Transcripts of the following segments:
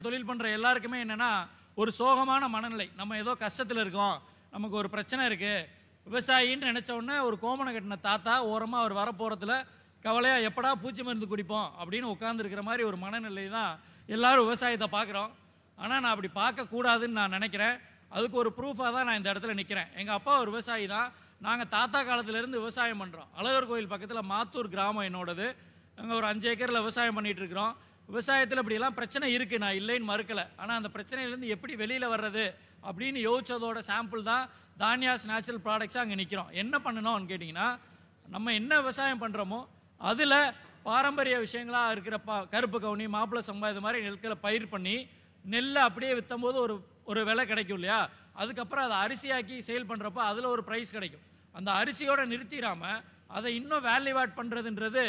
தொழில் பண்ணுற எல்லாருக்குமே என்னென்னா ஒரு சோகமான மனநிலை. நம்ம ஏதோ கஷ்டத்தில் இருக்கோம், நமக்கு ஒரு பிரச்சனை இருக்குது. விவசாயின்னு நினச்ச உடனே ஒரு கோமணம் கட்டின தாத்தா ஓரமாக அவர் வரப்போகிறதுல கவலையாக எப்படா பூச்சி மருந்து குடிப்போம் அப்படின்னு உட்காந்துருக்கிற மாதிரி ஒரு மனநிலை தான் எல்லோரும் விவசாயத்தை பார்க்குறோம். ஆனால் நான் அப்படி பார்க்கக்கூடாதுன்னு நான் நினைக்கிறேன். அதுக்கு ஒரு ப்ரூஃபாக தான் நான் இந்த இடத்துல நிற்கிறேன். எங்கள் அப்பா ஒரு விவசாயி தான். நாங்கள் தாத்தா காலத்துலேருந்து விவசாயம் பண்ணுறோம். அழகர் கோயில் பக்கத்தில் மாத்தூர் கிராமம் என்னோடது. நாங்கள் ஒரு 5 ஏக்கரில் விவசாயம் பண்ணிகிட்ருக்கிறோம். விவசாயத்தில் இப்படியெல்லாம் பிரச்சனை இருக்குது, நான் இல்லைன்னு மறுக்கலை. ஆனால் அந்த பிரச்சனையிலேருந்து எப்படி வெளியில் வர்றது அப்படின்னு யோசிச்சதோட சாம்பிள் தான் தானியாஸ் நேச்சுரல் ப்ராடக்ட்ஸாக அங்கே நிற்கிறோம். என்ன பண்ணணும்னு கேட்டிங்கன்னா, நம்ம என்ன விவசாயம் பண்ணுறோமோ அதில் பாரம்பரிய விஷயங்களாக இருக்கிற கருப்பு கவுனி, மாப்பிள்ளை சம்பா இது மாதிரி நெற்களை பயிர் பண்ணி நெல்லை அப்படியே விற்றும்போது ஒரு விலை கிடைக்கும் இல்லையா? அதுக்கப்புறம் அதை அரிசியாக்கி சேல் பண்ணுறப்போ அதில் ஒரு ப்ரைஸ் கிடைக்கும். அந்த அரிசியோடு நிறுத்திடாமல் அதை இன்னும் வேல்யூ ஆட் பண்ணுறதுன்றது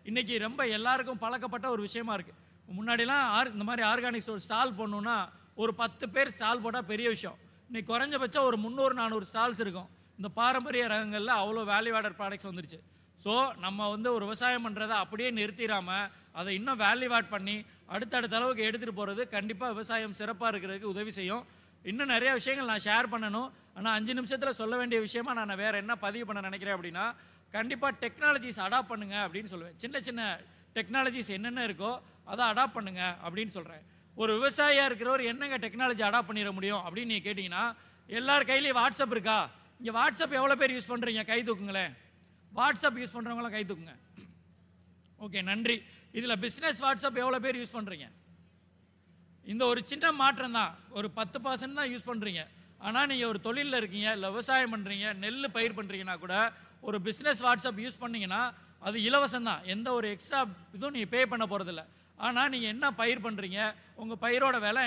இன்றைக்கி ரொம்ப எல்லாருக்கும் பழக்கப்பட்ட ஒரு விஷயமா இருக்குது. முன்னாடிலாம் இந்த மாதிரி ஆர்கானிக்ஸ் ஒரு ஸ்டால் போடணுன்னா ஒரு 10 பேர் ஸ்டால் போட்டால் பெரிய விஷயம். இன்றைக்கி குறைஞ்சபட்சம் ஒரு 300-400 ஸ்டால்ஸ் இருக்கும். இந்த பாரம்பரிய ரகங்களில் அவ்வளோ வேல்யூ ஆடட் ப்ராடக்ட்ஸ் வந்துருச்சு. ஸோ நம்ம ஒரு விவசாயம் பண்ணுறதை அப்படியே நிறுத்திடாமல் அதை இன்னும் வேல்யூ ஆட் பண்ணி அடுத்தடுத்த அளவுக்கு எடுத்துகிட்டு போகிறது கண்டிப்பாக விவசாயம் சிறப்பாக இருக்கிறதுக்கு உதவி செய்யும். இன்னும் நிறைய விஷயங்கள் நான் ஷேர் பண்ணணும். ஆனால் 5 நிமிஷத்தில் சொல்ல வேண்டிய விஷயமா நான் வேறு என்ன பதிவு பண்ண நினைக்கிறேன் அப்படின்னா, கண்டிப்பாக டெக்னாலஜிஸ் அடாப்ட் பண்ணுங்க அப்படின்னு சொல்லுவேன். சின்ன சின்ன டெக்னாலஜிஸ் என்னென்ன இருக்கோ அதை அடாப்ட் பண்ணுங்க அப்படின்னு சொல்கிறேன். ஒரு விவசாயியாக இருக்கிறவர் என்னங்க டெக்னாலஜி அடாப்ட் பண்ணிட முடியும் அப்படின்னு நீங்கள் கேட்டிங்கன்னா, எல்லார் கையிலையும் வாட்ஸ்அப் இருக்கா? இங்கே வாட்ஸ்அப் எவ்வளோ பேர் யூஸ் பண்ணுறீங்க? கை தூக்குங்களேன். வாட்ஸ்அப் யூஸ் பண்ணுறவங்களாம் கை தூக்குங்க. ஓகே, நன்றி. இதில் பிஸ்னஸ் வாட்ஸ்அப் எவ்வளோ பேர் யூஸ் பண்ணுறீங்க? இந்த ஒரு சின்ன மாற்றம் தான், ஒரு 10% தான் யூஸ் பண்ணுறீங்க. ஆனால் நீங்கள் ஒரு தொழிலில் இருக்கீங்க, இல்லை விவசாயம் பண்ணுறீங்க, நெல் பயிர் பண்ணுறீங்கன்னா கூட ஒரு பிஸ்னஸ் வாட்ஸ்அப் யூஸ் பண்ணிங்கன்னா அது இலவசம் தான். எந்த ஒரு எக்ஸ்ட்ரா இதுவும் நீங்கள் பே பண்ண போகிறதில்ல. ஆனால் நீங்கள் என்ன பயிர் பண்ணுறீங்க, உங்கள் பயிரோட விலை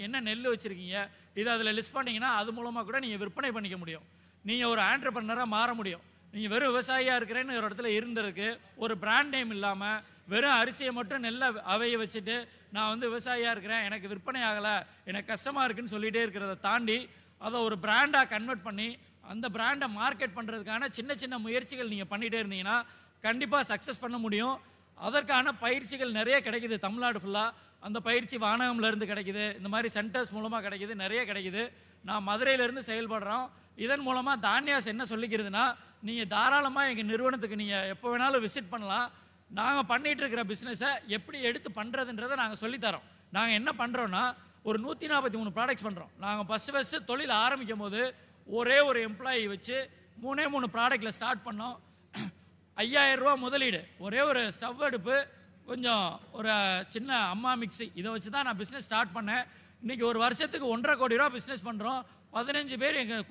என்ன நெல் வச்சுருக்கீங்க, இதை அதில் லிஸ்ட் பண்ணிங்கன்னா அது மூலமாக கூட நீங்கள் விற்பனை பண்ணிக்க முடியும். நீங்கள் ஒரு ஆண்டர்பிரனராக மாற முடியும். நீங்கள் வெறும் விவசாயியாக இருக்கிறேன்னு ஒரு இடத்துல இருந்திருக்கு, ஒரு பிராண்ட் நேம் இல்லாமல் வெறும் அரிசியை மட்டும் நெல்லை அவைய வச்சுட்டு நான் விவசாயியாக இருக்கிறேன், எனக்கு விற்பனை ஆகலை, எனக்கு கஷ்டமாக இருக்குதுன்னு சொல்லிகிட்டே இருக்கிறத தாண்டி அதை ஒரு பிராண்டாக கன்வெர்ட் பண்ணி அந்த பிராண்டை மார்க்கெட் பண்ணுறதுக்கான சின்ன சின்ன முயற்சிகள் நீங்கள் பண்ணிகிட்டே இருந்தீங்கன்னா கண்டிப்பாக சக்ஸஸ் பண்ண முடியும். அதற்கான பயிற்சிகள் நிறைய கிடைக்குது தமிழ்நாடு ஃபுல்லாக. அந்த பயிற்சி வானகம்லேருந்து கிடைக்குது, இந்த மாதிரி சென்டர்ஸ் மூலமாக கிடைக்குது, நிறைய கிடைக்குது. நான் மதுரையிலேருந்து செயல்படுறோம். இதன் மூலமாக தானியாஸ் என்ன சொல்லிக்கிறதுனா, நீங்கள் தாராளமாக எங்கள் நிறுவனத்துக்கு நீங்கள் எப்போ வேணாலும் விசிட் பண்ணலாம். நாங்கள் பண்ணிகிட்டு இருக்கிற பிஸ்னஸை எப்படி எடுத்து பண்ணுறதுன்றதை நாங்கள் சொல்லித்தரோம். நாங்கள் என்ன பண்ணுறோன்னா, ஒரு 143 ப்ராடக்ட்ஸ் பண்ணுறோம். நாங்கள் ஃபஸ்ட்டு தொழில் ஆரம்பிக்கும் போது ஒரே ஒரு எம்ப்ளாயி வச்சு 3 ப்ராடக்டில் ஸ்டார்ட் பண்ணோம். 5000 ரூபா முதலீடு, ஒரே ஒரு ஸ்டவ் அடுப்பு, கொஞ்சம் ஒரு சின்ன அம்மா மிக்ஸி, இதை வச்சு தான் நான் பிஸ்னஸ் ஸ்டார்ட் பண்ணேன். இன்றைக்கி ஒரு வருஷத்துக்கு 1.5 கோடி ரூபா பிஸ்னஸ் பண்ணுறோம். 15 பேர் எங்கள்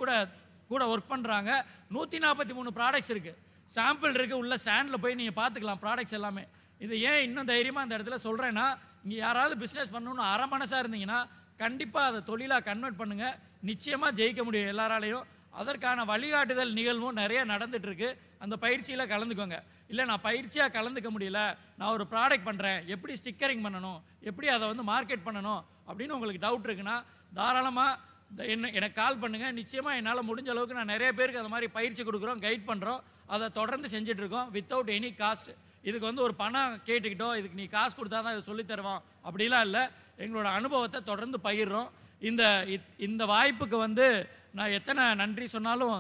கூட ஒர்க் பண்ணுறாங்க. 143 ப்ராடக்ட்ஸ் இருக்குது, சாம்பிள் இருக்குது, உள்ள ஸ்டாண்டில் போய் நீங்கள் பார்த்துக்கலாம் ப்ராடக்ட்ஸ் எல்லாமே. இது ஏன் இன்னும் தைரியமாக அந்த இடத்துல சொல்கிறேன்னா, இங்கே யாராவது பிஸ்னஸ் பண்ணணுன்னு அரை மனசாக இருந்தீங்கன்னா கண்டிப்பாக அதை தொழிலாக கன்வெர்ட் பண்ணுங்கள். நிச்சயமாக ஜெயிக்க முடியும் எல்லாராலையும். அதற்கான வழிகாட்டுதல் நிகழ்வும் நிறைய நடந்துகிட்ருக்கு. அந்த பயிற்சியில் கலந்துக்கோங்க. இல்லை நான் பயிற்சியாக கலந்துக்க முடியல, நான் ஒரு ப்ராடக்ட் பண்ணுறேன், எப்படி ஸ்டிக்கரிங் பண்ணணும், எப்படி அதை மார்க்கெட் பண்ணணும் அப்படின்னு உங்களுக்கு டவுட் இருக்குன்னா தாராளமாக எனக்கு கால் பண்ணுங்கள். நிச்சயமாக என்னால் முடிஞ்ச அளவுக்கு நான் நிறைய பேருக்கு அது மாதிரி பயிற்சி கொடுக்குறோம், கைட் பண்ணுறோம். அதை தொடர்ந்து செஞ்சிட்ருக்கோம் வித்தவுட் எனி காஸ்ட். இதுக்கு ஒரு பணம் கேட்டுக்கிட்டோம், இதுக்கு நீ காசு கொடுத்தா தான் இதை சொல்லித்தருவோம் அப்படிலாம் இல்லை. எங்களோட அனுபவத்தை தொடர்ந்து பகிர்றோம். இந்த வாய்ப்புக்கு நான் எத்தனை நன்றி சொன்னாலும்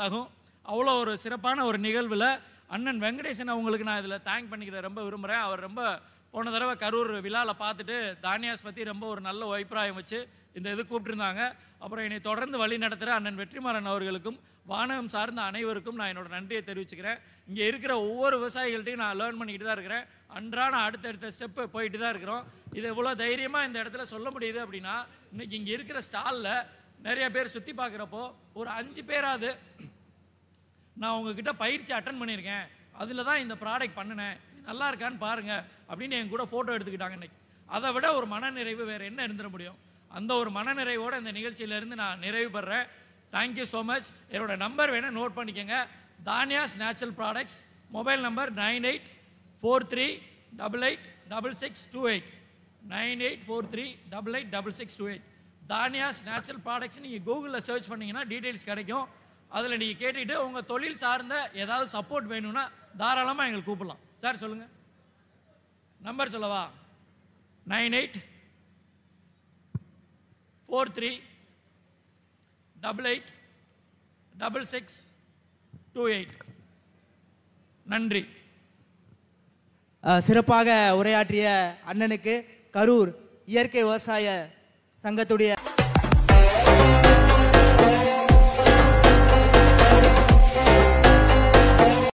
தகும். அவ்வளோ ஒரு சிறப்பான ஒரு நிகழ்வில் அண்ணன் வெங்கடேசன் அவங்களுக்கு நான் இதில் தேங்க் பண்ணிக்கிற ரொம்ப விரும்புகிறேன். அவர் ரொம்ப போன தடவை கரூர் விழாவில் பார்த்துட்டு தானியாஸ் பற்றி ரொம்ப ஒரு நல்ல அபிப்பிராயம் வச்சு இந்த இது கூப்பிட்டுருந்தாங்க. அப்புறம் என்னை தொடர்ந்து வழி நடத்துகிற அண்ணன் வெற்றிமாறன் அவர்களுக்கும் வானகம் சார்ந்த அனைவருக்கும் நான் என்னோடய நன்றியை தெரிவிச்சுக்கிறேன். இங்கே இருக்கிற ஒவ்வொரு விவசாயிகள்ட்டையும் நான் லேர்ன் பண்ணிக்கிட்டு தான் இருக்கிறேன். அன்றாட அடுத்தடுத்த ஸ்டெப்பு போயிட்டு தான் இருக்கிறோம். இது எவ்வளோ தைரியமாக இந்த இடத்துல சொல்ல முடியுது அப்படின்னா, இன்றைக்கி இங்கே இருக்கிற ஸ்டாலில் நிறைய பேர் சுற்றி பார்க்குறப்போ ஒரு 5 பேராவது நான் உங்ககிட்ட பயிற்சி அட்டன் பண்ணியிருக்கேன், அதில் தான் இந்த ப்ராடக்ட் பண்ணினேன், நல்லா இருக்கான்னு பாருங்கள் அப்படின்னு என் கூட ஃபோட்டோ எடுத்துக்கிட்டாங்க. இன்றைக்கி அதை விட ஒரு மனநிறைவு வேறு என்ன இருந்துட முடியும்? அந்த ஒரு மனநிறைவோடு இந்த நிகழ்ச்சியிலேருந்து நான் நிறைவு பெறேன். Thank you so much. என்னோடய நம்பர் வேணும், நோட் பண்ணிக்கோங்க. தானியாஸ் நேச்சுரல் ப்ராடக்ட்ஸ், மொபைல் நம்பர் 9843886628 9843886628. தானியாஸ் நேச்சுரல் ப்ராடக்ட்ஸ் நீங்கள் கூகுளில் சர்ச் பண்ணிங்கன்னா டீட்டெயில்ஸ் கிடைக்கும். அதில் நீங்கள் கேட்டுக்கிட்டு உங்கள் தொழில் சார்ந்த ஏதாவது சப்போர்ட் வேணும்னா தாராளமாக எங்களுக்கு கூப்பிடலாம். சார் சொல்லுங்கள், நம்பர் சொல்லவா? 43886628. நன்றி. சிறப்பாக உரையாற்றிய அண்ணனுக்கு கரூர் இயற்கை விவசாய சங்கத்துடைய